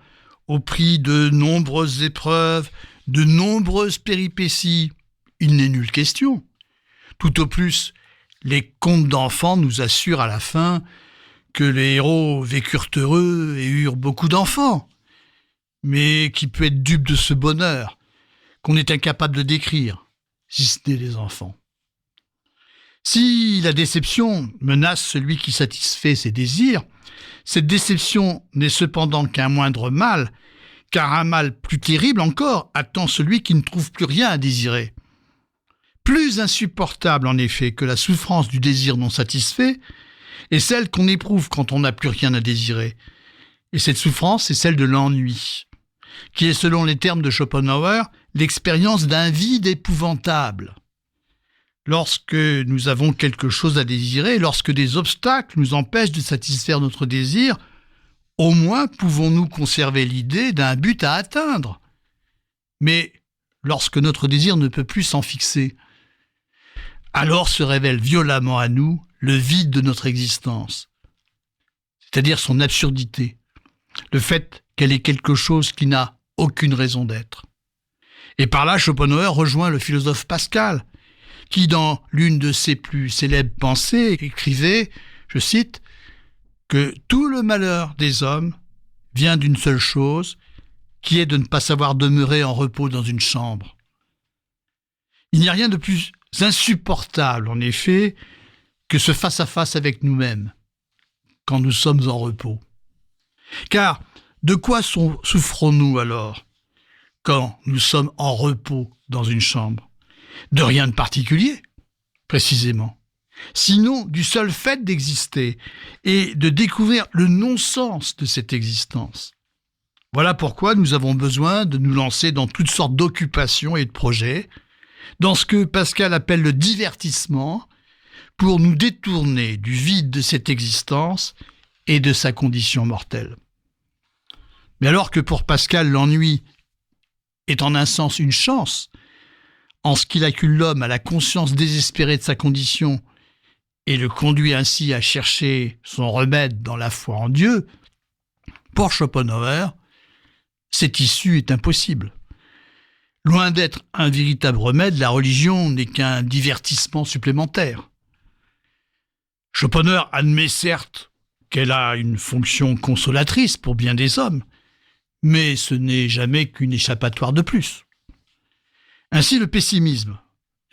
S3: au prix de nombreuses épreuves, de nombreuses péripéties, il n'est nulle question. Tout au plus, les contes d'enfants nous assurent à la fin que les héros vécurent heureux et eurent beaucoup d'enfants. Mais qui peut être dupe de ce bonheur qu'on est incapable de décrire, si ce n'est les enfants? Si la déception menace celui qui satisfait ses désirs, cette déception n'est cependant qu'un moindre mal, car un mal plus terrible encore attend celui qui ne trouve plus rien à désirer. Plus insupportable en effet que la souffrance du désir non satisfait est celle qu'on éprouve quand on n'a plus rien à désirer. Et cette souffrance est celle de l'ennui, qui est selon les termes de Schopenhauer l'expérience d'un vide épouvantable. Lorsque nous avons quelque chose à désirer, lorsque des obstacles nous empêchent de satisfaire notre désir, au moins pouvons-nous conserver l'idée d'un but à atteindre. Mais lorsque notre désir ne peut plus s'en fixer, alors se révèle violemment à nous le vide de notre existence, c'est-à-dire son absurdité, le fait qu'elle est quelque chose qui n'a aucune raison d'être. Et par là, Schopenhauer rejoint le philosophe Pascal, qui, dans l'une de ses plus célèbres pensées, écrivait, je cite, que tout le malheur des hommes vient d'une seule chose, qui est de ne pas savoir demeurer en repos dans une chambre. Il n'y a rien de plus insupportable, en effet, que ce face-à-face avec nous-mêmes, quand nous sommes en repos. Car de quoi souffrons-nous alors, quand nous sommes en repos dans une chambre? De rien de particulier, précisément. Sinon du seul fait d'exister et de découvrir le non-sens de cette existence. Voilà pourquoi nous avons besoin de nous lancer dans toutes sortes d'occupations et de projets, dans ce que Pascal appelle le divertissement, pour nous détourner du vide de cette existence et de sa condition mortelle. Mais alors que pour Pascal, l'ennui est en un sens une chance, en ce qu'il accule l'homme à la conscience désespérée de sa condition et le conduit ainsi à chercher son remède dans la foi en Dieu, pour Schopenhauer, cette issue est impossible. Loin d'être un véritable remède, la religion n'est qu'un divertissement supplémentaire. Schopenhauer admet certes qu'elle a une fonction consolatrice pour bien des hommes, mais ce n'est jamais qu'une échappatoire de plus. Ainsi, le pessimisme,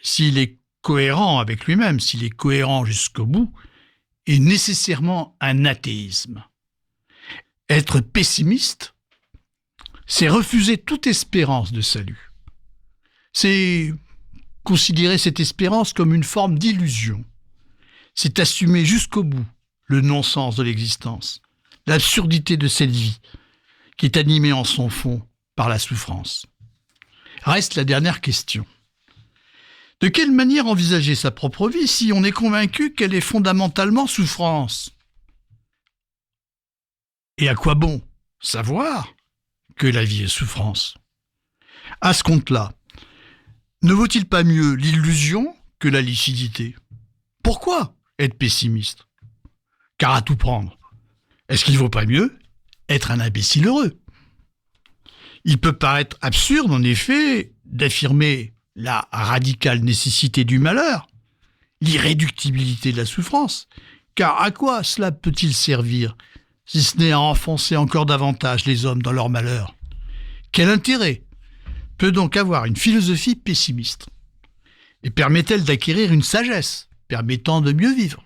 S3: s'il est cohérent avec lui-même, s'il est cohérent jusqu'au bout, est nécessairement un athéisme. Être pessimiste, c'est refuser toute espérance de salut. C'est considérer cette espérance comme une forme d'illusion. C'est assumer jusqu'au bout le non-sens de l'existence, l'absurdité de cette vie qui est animée en son fond par la souffrance. Reste la dernière question. De quelle manière envisager sa propre vie si on est convaincu qu'elle est fondamentalement souffrance ? Et à quoi bon savoir que la vie est souffrance ? À ce compte-là, ne vaut-il pas mieux l'illusion que la lucidité ? Pourquoi être pessimiste ? Car à tout prendre, est-ce qu'il ne vaut pas mieux être un imbécile heureux ? Il peut paraître absurde, en effet, d'affirmer la radicale nécessité du malheur, l'irréductibilité de la souffrance, car à quoi cela peut-il servir, si ce n'est à enfoncer encore davantage les hommes dans leur malheur ? Quel intérêt peut donc avoir une philosophie pessimiste ? Et permet-elle d'acquérir une sagesse permettant de mieux vivre ?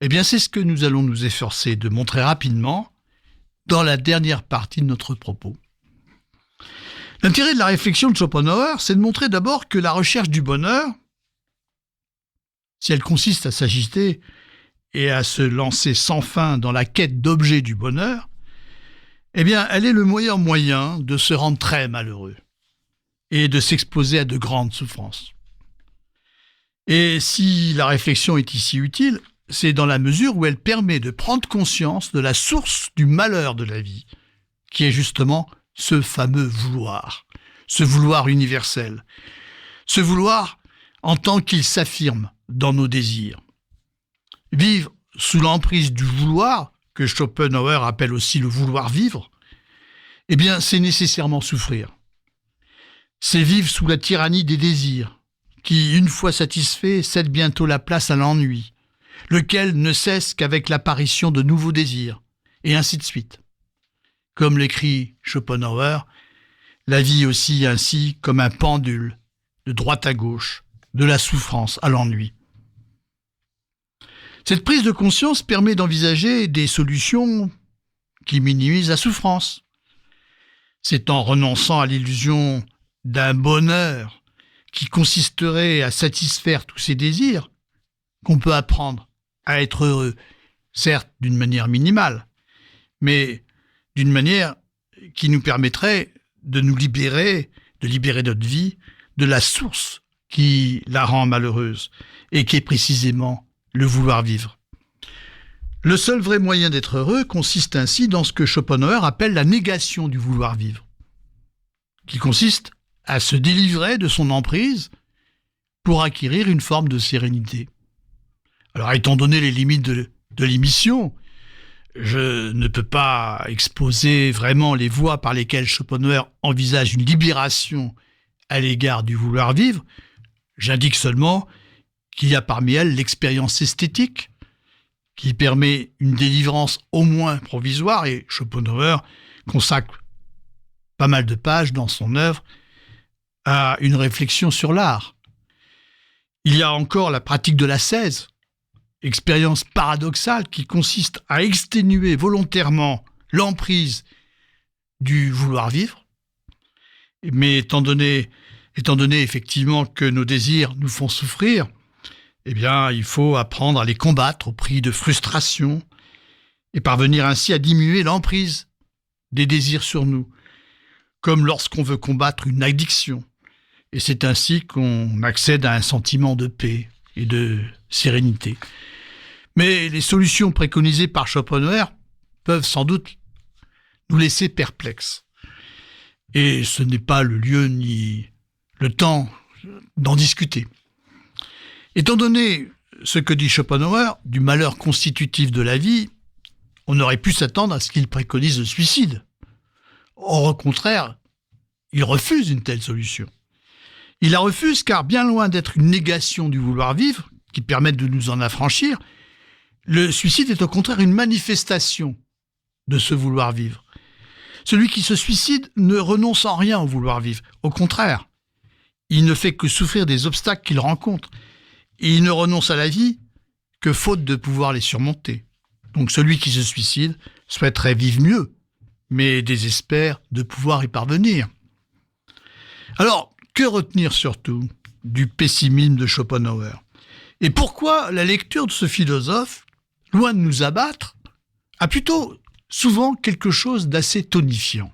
S3: Eh bien, c'est ce que nous allons nous efforcer de montrer rapidement dans la dernière partie de notre propos. L'intérêt de la réflexion de Schopenhauer, c'est de montrer d'abord que la recherche du bonheur, si elle consiste à s'agiter et à se lancer sans fin dans la quête d'objets du bonheur, eh bien, elle est le meilleur moyen de se rendre très malheureux et de s'exposer à de grandes souffrances. Et si la réflexion est ici utile, c'est dans la mesure où elle permet de prendre conscience de la source du malheur de la vie, qui est justement ce fameux vouloir, ce vouloir universel, ce vouloir en tant qu'il s'affirme dans nos désirs. Vivre sous l'emprise du vouloir, que Schopenhauer appelle aussi le vouloir vivre, eh bien c'est nécessairement souffrir. C'est vivre sous la tyrannie des désirs, qui, une fois satisfaits, cèdent bientôt la place à l'ennui, lequel ne cesse qu'avec l'apparition de nouveaux désirs, et ainsi de suite. Comme l'écrit Schopenhauer, la vie oscille ainsi comme un pendule, de droite à gauche, de la souffrance à l'ennui. Cette prise de conscience permet d'envisager des solutions qui minimisent la souffrance. C'est en renonçant à l'illusion d'un bonheur qui consisterait à satisfaire tous ses désirs qu'on peut apprendre à être heureux, certes d'une manière minimale, mais d'une manière qui nous permettrait de nous libérer, de libérer notre vie de la source qui la rend malheureuse et qui est précisément le vouloir vivre. Le seul vrai moyen d'être heureux consiste ainsi dans ce que Schopenhauer appelle la négation du vouloir vivre, qui consiste à se délivrer de son emprise pour acquérir une forme de sérénité. Alors, étant donné les limites de l'émission, je ne peux pas exposer vraiment les voies par lesquelles Schopenhauer envisage une libération à l'égard du vouloir vivre. J'indique seulement qu'il y a parmi elles l'expérience esthétique, qui permet une délivrance au moins provisoire, et Schopenhauer consacre pas mal de pages dans son œuvre à une réflexion sur l'art. Il y a encore la pratique de l'ascèse, expérience paradoxale qui consiste à exténuer volontairement l'emprise du vouloir vivre. Mais étant donné effectivement que nos désirs nous font souffrir, eh bien, il faut apprendre à les combattre au prix de frustration et parvenir ainsi à diminuer l'emprise des désirs sur nous, comme lorsqu'on veut combattre une addiction. Et c'est ainsi qu'on accède à un sentiment de paix et de sérénité. Mais les solutions préconisées par Schopenhauer peuvent sans doute nous laisser perplexes. Et ce n'est pas le lieu ni le temps d'en discuter. Étant donné ce que dit Schopenhauer du malheur constitutif de la vie, on aurait pu s'attendre à ce qu'il préconise le suicide. Or, au contraire, il refuse une telle solution. Il la refuse car, bien loin d'être une négation du vouloir vivre, qui permette de nous en affranchir, le suicide est au contraire une manifestation de ce vouloir vivre. Celui qui se suicide ne renonce en rien au vouloir vivre. Au contraire, il ne fait que souffrir des obstacles qu'il rencontre. Et il ne renonce à la vie que faute de pouvoir les surmonter. Donc celui qui se suicide souhaiterait vivre mieux, mais désespère de pouvoir y parvenir. Alors, Que retenir surtout du pessimisme de Schopenhauer? Et pourquoi la lecture de ce philosophe, loin de nous abattre, a plutôt souvent quelque chose d'assez tonifiant?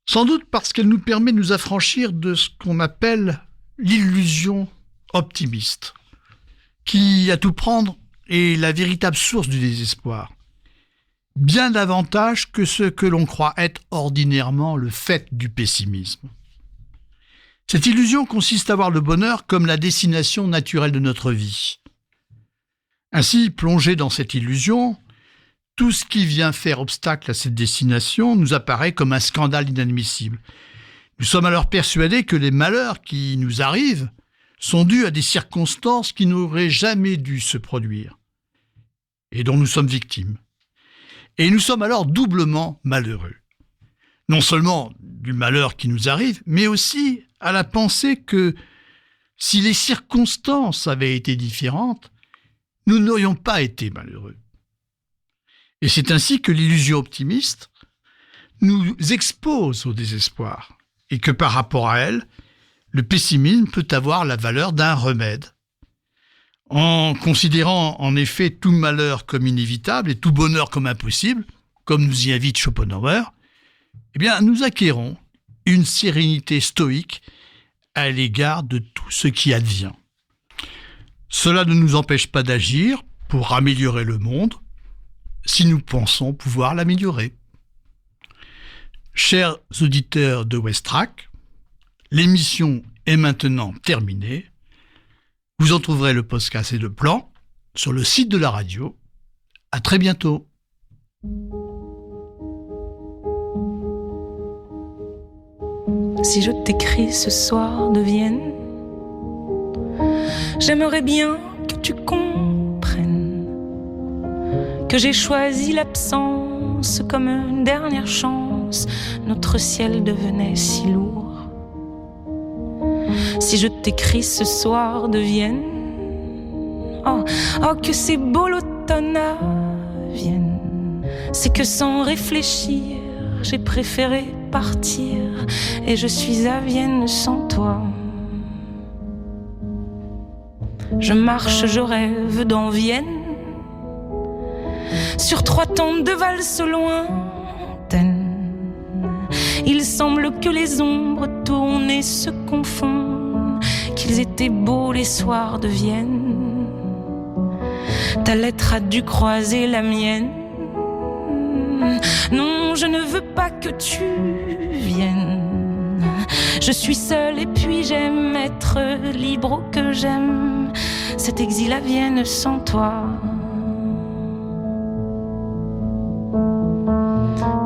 S3: Sans doute parce qu'elle nous permet de nous affranchir de ce qu'on appelle l'illusion optimiste, qui, à tout prendre, est la véritable source du désespoir, bien davantage que ce que l'on croit être ordinairement le fait du pessimisme. Cette illusion consiste à voir le bonheur comme la destination naturelle de notre vie. Ainsi, plongé dans cette illusion, tout ce qui vient faire obstacle à cette destination nous apparaît comme un scandale inadmissible. Nous sommes alors persuadés que les malheurs qui nous arrivent sont dus à des circonstances qui n'auraient jamais dû se produire et dont nous sommes victimes. Et nous sommes alors doublement malheureux. Non seulement du malheur qui nous arrive, mais aussi à la pensée que si les circonstances avaient été différentes, nous n'aurions pas été malheureux. Et c'est ainsi que l'illusion optimiste nous expose au désespoir, et que par rapport à elle, le pessimisme peut avoir la valeur d'un remède. En considérant en effet tout malheur comme inévitable et tout bonheur comme impossible, comme nous y invite Schopenhauer, eh bien, nous acquérons une sérénité stoïque à l'égard de tout ce qui advient. Cela ne nous empêche pas d'agir pour améliorer le monde, si nous pensons pouvoir l'améliorer. Chers auditeurs de Westrack, l'émission est maintenant terminée. Vous en trouverez le podcast et le plan sur le site de la radio. À très bientôt.
S6: Si je t'écris ce soir de Vienne, j'aimerais bien que tu comprennes que j'ai choisi l'absence comme une dernière chance. Notre ciel devenait si lourd. Si je t'écris ce soir de Vienne, oh que c'est beau l'automne à Vienne. C'est que sans réfléchir, j'ai préféré partir et je suis à Vienne sans toi. Je marche, je rêve dans Vienne, sur 3 temps de valse lointaines. Il semble que les ombres tournent et se confondent, qu'ils étaient beaux les soirs de Vienne. Ta lettre a dû croiser la mienne. Non, je ne veux pas que tu viennes. Je suis seule et puis j'aime être libre, oh que j'aime cet exil à Vienne sans toi.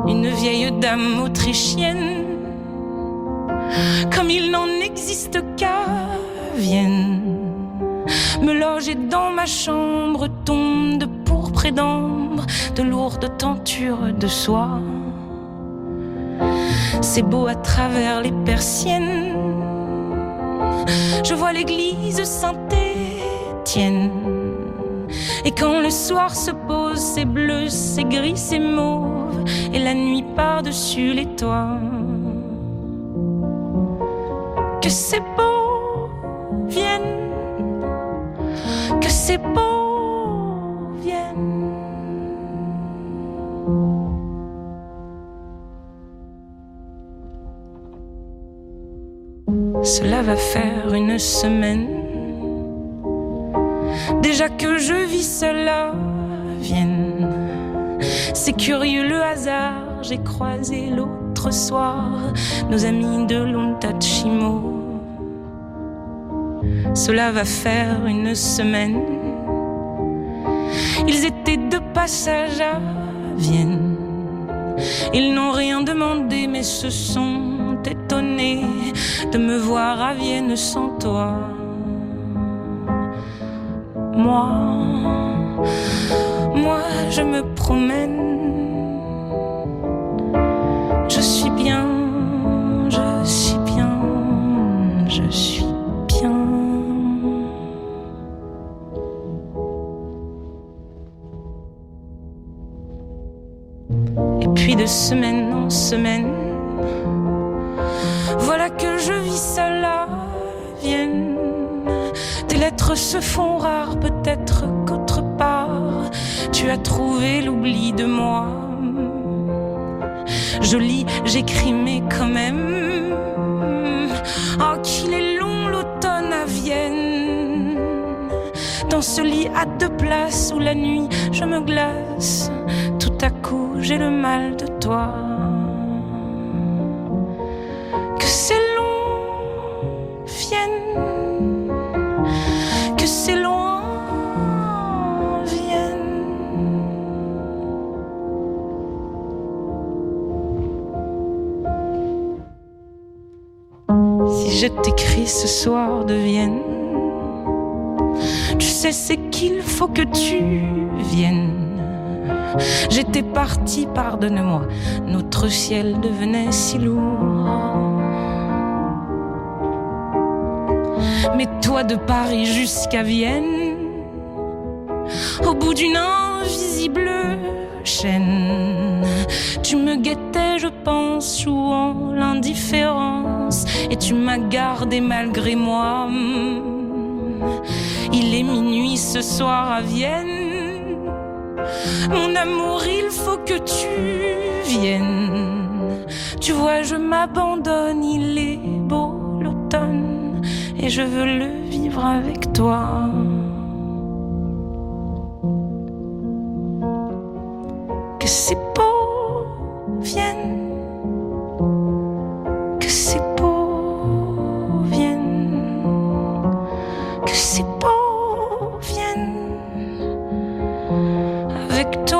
S6: Une vieille dame autrichienne, comme il n'en existe qu'à Vienne, me logeait dans ma chambre, tombe de pourpre et d'ambre, de lourdes tentures de soie. C'est beau à travers les persiennes, je vois l'église Saint-Étienne. Et quand le soir se pose, c'est bleu, c'est gris, c'est mauve, et la nuit par-dessus les toits. Que c'est beau, Vienne, que c'est beau, Vienne. Cela va faire une semaine déjà que je vis seule à Vienne. C'est curieux le hasard, j'ai croisé l'autre soir nos amis de l'Ontachimo. Cela va faire une semaine, ils étaient de passage à Vienne. Ils n'ont rien demandé mais se sont étonnés de me voir à Vienne sans toi. Moi, je me promène. Je suis bien, je suis bien, je suis bien. Et puis de semaine en semaine, voilà que je vis ça lettres se font rares, peut-être qu'autre part tu as trouvé l'oubli de moi. Je lis, j'écris, mais quand même, oh qu'il est long l'automne à Vienne. Dans ce lit à deux places où la nuit je me glace, tout à coup j'ai le mal de toi. Que c'est long, Vienne, que c'est loin, Vienne. Si je t'écris ce soir de Vienne, tu sais c'est qu'il faut que tu viennes. J'étais partie, pardonne-moi, notre ciel devenait si lourd. Mais toi de Paris jusqu'à Vienne, au bout d'une invisible chaîne, tu me guettais, je pense, jouant l'indifférence, et tu m'as gardé malgré moi. Il est minuit ce soir à Vienne, mon amour, il faut que tu viennes. Tu vois, je m'abandonne, il est beau l'automne, et je veux le vivre avec toi. Que c'est beau, Vienne, que c'est beau, Vienne, que c'est beau, Vienne, avec toi.